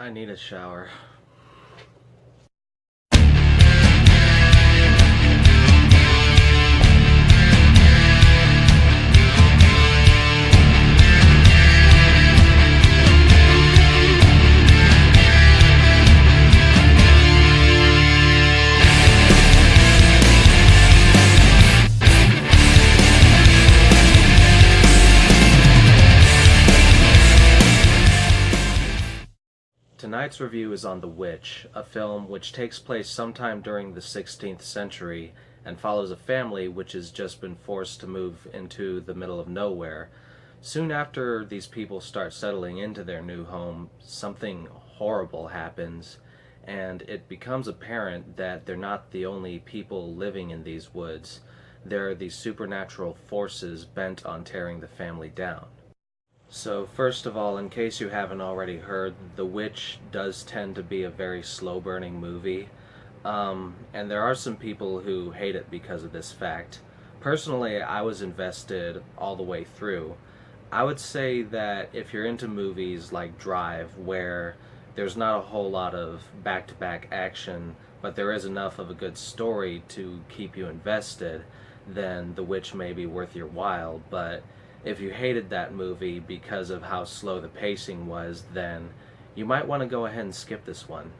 I need a shower. Tonight's review is on The Witch, a film which takes place sometime during the 16th century and follows a family which has just been forced to move into the middle of nowhere. Soon after these people start settling into their new home, something horrible happens, and it becomes apparent that they're not the only people living in these woods. There are these supernatural forces bent on tearing the family down. So first of all, in case you haven't already heard, The Witch does tend to be a very slow-burning movie, and there are some people who hate it because of this fact. Personally, I was invested all the way through. I would say that if you're into movies like Drive, where there's not a whole lot of back-to-back action, but there is enough of a good story to keep you invested, then The Witch may be worth your while, but if you hated that movie because of how slow the pacing was, then you might want to go ahead and skip this one.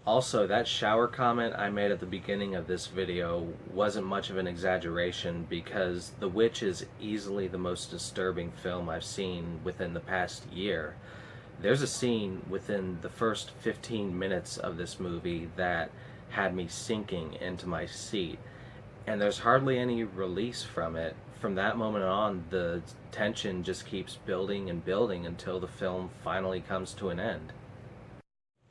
Also, that shower comment I made at the beginning of this video wasn't much of an exaggeration, because The Witch is easily the most disturbing film I've seen within the past year. There's a scene within the first 15 minutes of this movie that had me sinking into my seat, and there's hardly any release from it. From that moment on, the tension just keeps building and building until the film finally comes to an end.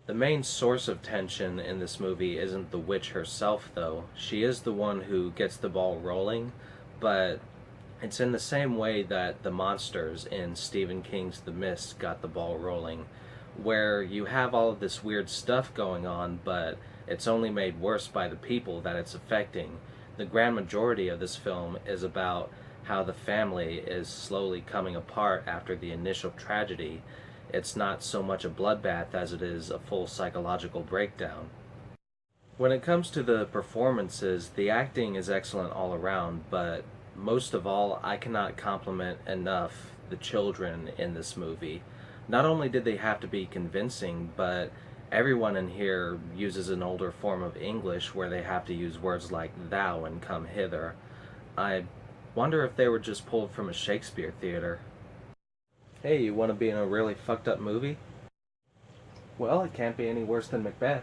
The main source of tension in this movie isn't the witch herself, though. She is the one who gets the ball rolling, but it's in the same way that the monsters in Stephen King's The Mist got the ball rolling, where you have all of this weird stuff going on, but it's only made worse by the people that it's affecting. The grand majority of this film is about how the family is slowly coming apart after the initial tragedy. It's not so much a bloodbath as it is a full psychological breakdown. When it comes to the performances, the acting is excellent all around, but most of all, I cannot compliment enough the children in this movie. Not only did they have to be convincing, but everyone in here uses an older form of English where they have to use words like thou and come hither. I wonder if they were just pulled from a Shakespeare theater. Hey, you want to be in a really fucked up movie? Well, it can't be any worse than Macbeth.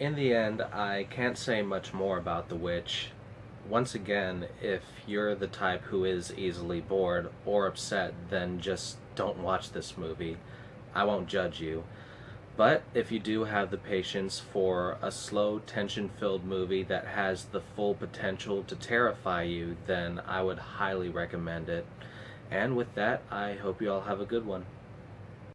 In the end, I can't say much more about The Witch. Once again, if you're the type who is easily bored or upset, then just don't watch this movie. I won't judge you. But if you do have the patience for a slow, tension-filled movie that has the full potential to terrify you, then I would highly recommend it. And with that, I hope you all have a good one.